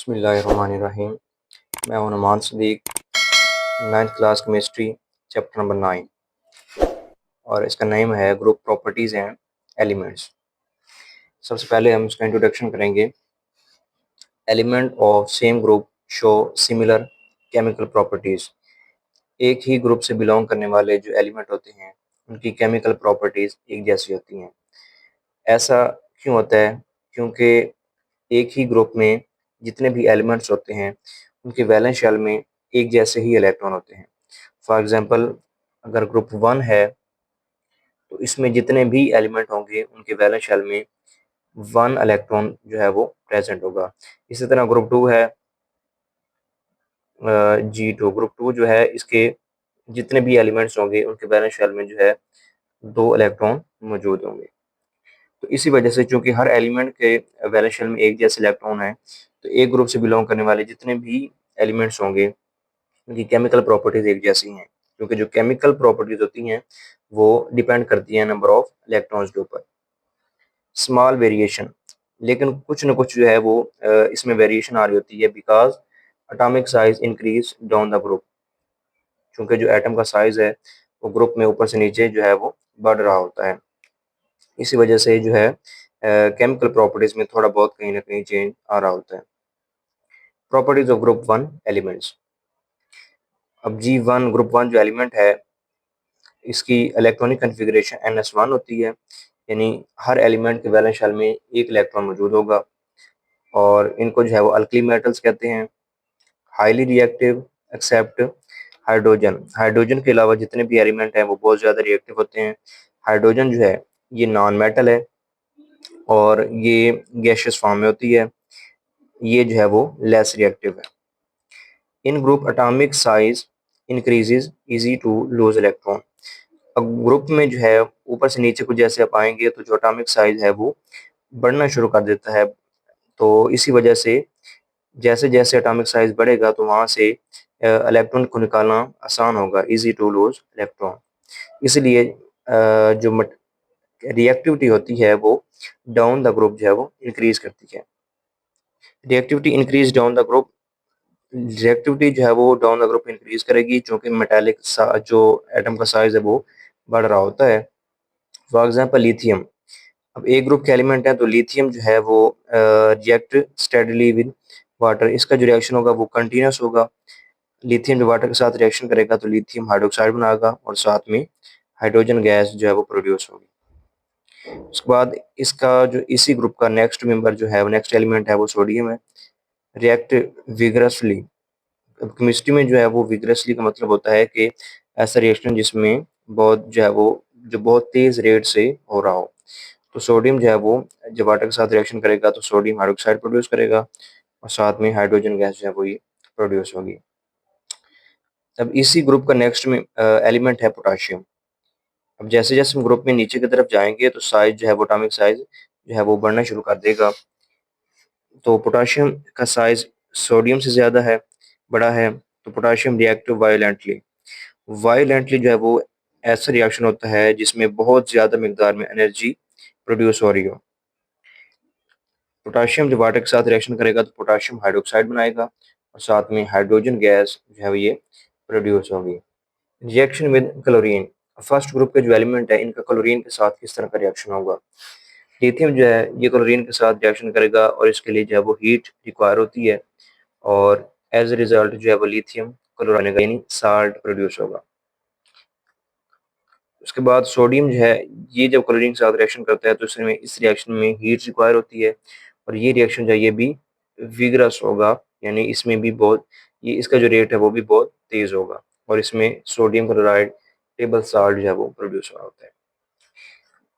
बिस्मिल्लाहिर्रहमानिर्रहीम। मैं हूं Numan Sadiq, 9th class chemistry, chapter number 9, और इसका नेम है ग्रुप प्रॉपर्टीज़ एंड एलिमेंट्स। सबसे पहले हम इसका इंट्रोडक्शन करेंगे। Element of same group show similar chemical properties. एक ही ग्रुप से बिलोंग करने वाले जो एलिमेंट होते हैं उनकी केमिकल प्रॉपर्टीज़ एक जैसी होती हैं। ऐसा क्यों होता है? क्योंकि एक ही ग्रुप में जितने भी एलिमेंट्स होते हैं उनके वैलेंस शेल में एक जैसे ही इलेक्ट्रॉन होते हैं। फॉर एग्जांपल, अगर ग्रुप 1 है तो इसमें जितने भी एलिमेंट होंगे उनके वैलेंस शेल में 1 इलेक्ट्रॉन जो है वो प्रेजेंट होगा। इसी तरह ग्रुप 2 है, G2 ग्रुप 2 जो है, इसके जितने भी एलिमेंट्स होंगे उनके वैलेंस शेल में जो है 2 इलेक्ट्रॉन मौजूद होंगे। तो इसी वजह से चूंकि हर एलिमेंट के वैलेंस शेल में एक जैसे इलेक्ट्रॉन है, तो एक ग्रुप से बिलोंग करने वाले जितने भी एलिमेंट्स होंगे उनकी केमिकल प्रॉपर्टीज एक जैसी हैं, क्योंकि जो केमिकल प्रॉपर्टीज होती हैं वो डिपेंड करती हैं नंबर ऑफ इलेक्ट्रॉन्स के ऊपर। स्मॉल वेरिएशन, लेकिन कुछ न कुछ जो है वो इसमें वेरिएशन आ रही होती है, because atomic size increase down the group. क्योंकि जो एटम का साइज है वो ग्रुप में ऊपर से नीचे जो है वो बढ़ रहा होता है। इसी वजह से जो है केमिकल प्रॉपर्टीज में थोड़ा बहुत कहीं ना कहीं चेंज आ रहा होता है। Properties of group 1 elements. अब G1 ग्रुप 1 जो एलिमेंट है इसकी इलेक्ट्रॉनिक कन्फिग्रेशन NS1 होती है, यानी हर एलिमेंट के वैलेंस शेल में एक इलेक्ट्रॉन मौजूद होगा, और इनको जो है वो अल्कली मेटल्स कहते हैं। Highly reactive except hydrogen. Hydrogen के अलावा जितने भी एलिमेंट हैं वो बहुत ज़्यादा रिएक्टिव होते हैं। हाइड्रोजन जो है ये नॉन मेटल है और ये गैशियस फॉर्म में होती है। ये जो है वो लेस रिएक्टिव है। In group atomic size increases easy to lose electron. अब ग्रुप में जो है ऊपर से नीचे को जैसे आप आएंगे तो जो एटॉमिक साइज है वो बढ़ना शुरू कर देता है। तो इसी वजह से जैसे जैसे एटॉमिक साइज बढ़ेगा तो वहाँ से इलेक्ट्रॉन को निकालना आसान होगा, इजी टू लूज इलेक्ट्रॉन। इसलिए जो रिएक्टिविटी होती है वो डाउन द ग्रुप जो है वो इंक्रीज करती है। Reactivity increase down the group. Reactivity जो है वो डाउन द ग्रुप इंक्रीज करेगी, क्योंकि मेटालिक जो एटम का साइज है वो बढ़ रहा होता है। For example lithium. अब एक ग्रुप के एलिमेंट है तो लिथियम जो है वो रिएक्ट स्टेडली विद वाटर। इसका जो रिएक्शन होगा वो कंटिन्यूस होगा। लिथियम जो वाटर के साथ रिएक्शन करेगा तो लिथियम हाइड्रोक्साइड बनाएगा और साथ में हाइड्रोजन गैस जो है वो प्रोड्यूस होगी। उसके बाद इसका जो इसी ग्रुप का नेक्स्ट मेंबर जो है वो नेक्स्ट एलिमेंट है वो सोडियम है। React vigorously. केमिस्ट्री में जो है वो विगरसली का मतलब होता है कि ऐसा रिएक्शन जिसमें बहुत जो है वो जो बहुत तेज रेट से हो रहा हो। तो सोडियम जो है वो जब वाटर के साथ रिएक्शन करेगा तो सोडियम हाइड्रोक्साइड प्रोड्यूस करेगा और साथ में हाइड्रोजन गैस जो है वो ये प्रोड्यूस होगी। अब इसी ग्रुप का नेक्स्ट में एलिमेंट है पोटाशियम। अब जैसे जैसे हम ग्रुप में नीचे की तरफ जाएंगे तो साइज जो है वो एटॉमिक साइज जो है वो बढ़ना शुरू कर देगा। तो पोटाशियम का साइज सोडियम से ज़्यादा है, बड़ा है, तो पोटाशियम रिएक्ट वायलेंटली। वायलेंटली जो है वो ऐसा रिएक्शन होता है जिसमें बहुत ज़्यादा मिकदार में एनर्जी प्रोड्यूस हो रही हो। पोटाशियम जब वाटर के साथ रिएक्शन करेगा तो पोटाशियम हाइड्रोक्साइड बनाएगा और साथ में हाइड्रोजन गैस जो है वो ये प्रोड्यूस होगी। Reaction with chlorine. First group के जो एलिमेंट है इनका क्लोरीन के साथ किस तरह का रिएक्शन होगा? लिथियम जो है ये क्लोरीन के साथ रिएक्शन करेगा और इसके लिए जो है वो हीट रिक्वायर होती है, और एज ए रिजल्ट जो है वो लिथियम क्लोराइड यानी साल्ट प्रोड्यूस होगा। उसके बाद सोडियम जो है ये जब क्लोरीन के साथ रिएक्शन करता है तो इसमें इस रिएक्शन में हीट रिक्वायर होती है, और ये रिएक्शन जो है ये भी विगरस होगा, यानी इसमें भी बहुत ये इसका जो रेट है वो भी बहुत तेज होगा, और इसमें सोडियम क्लोराइड टेबल साल्ट जो है वो प्रोड्यूस हो रहा होता है।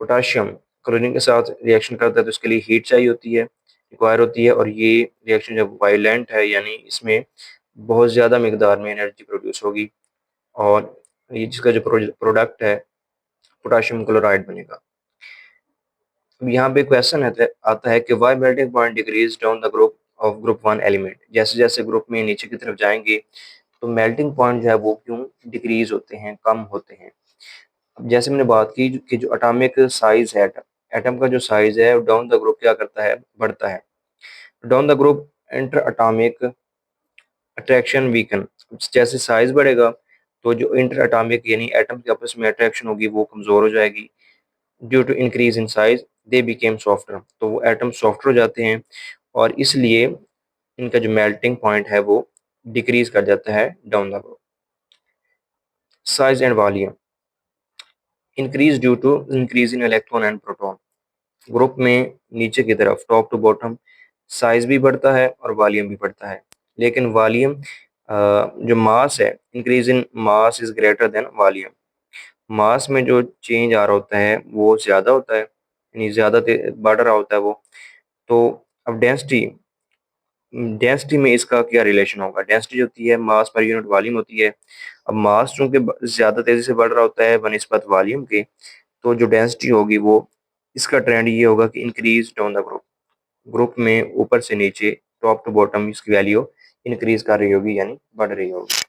पोटाशियम क्लोरीन के साथ रिएक्शन करता है तो इसके लिए हीट चाहिए होती है, रिक्वायर होती है, और ये रिएक्शन जब वायलेंट है यानी इसमें बहुत ज़्यादा मिकदार में एनर्जी प्रोड्यूस होगी, और ये जिसका जो प्रोडक्ट है पोटाशियम क्लोराइड बनेगा। अब यहाँ पे क्वेश्चन आता है कि why melting point decrease down the group of group 1 element. जैसे जैसे ग्रुप में नीचे की तरफ जाएंगे तो मेल्टिंग पॉइंट जो है वो क्यों डिक्रीज होते हैं, कम होते हैं? अब जैसे मैंने बात की कि जो एटॉमिक साइज है एटम का जो साइज है डाउन द ग्रुप क्या करता है, बढ़ता है। Down the group inter atomic attraction weaken. जैसे साइज बढ़ेगा तो जो इंटर अटॉमिक यानी एटम के आपस में अट्रैक्शन होगी वो कमजोर हो जाएगी। Due to increase in size they became softer, तो वो एटम सॉफ्टर हो जाते हैं और इसलिए इनका जो मेल्टिंग पॉइंट है वो डिक्रीज कर जाता है down the road. Size and volume increase due to increase in electron and proton. Group में नीचे की तरफ टॉप टू बॉटम साइज भी बढ़ता है और वॉल्यूम भी बढ़ता है, लेकिन वॉल्यूम जो मास है, increase in mass is greater than volume. Mass में जो चेंज आ रहा होता है वो ज़्यादा होता है, यानी ज़्यादा बढ़ रहा होता है वो। तो अब डेंसिटी डेंसिटी में इसका क्या रिलेशन होगा? डेंसिटी जो होती है मास पर यूनिट वॉल्यूम होती है। अब मास चूंकि ज़्यादा तेज़ी से बढ़ रहा होता है बनिस्बत वॉल्यूम के, तो जो डेंसिटी होगी वो, इसका ट्रेंड ये होगा कि increase down the group. Group में ऊपर से नीचे टॉप टू बॉटम इसकी वैल्यू इंक्रीज कर रही होगी यानी बढ़ रही होगी।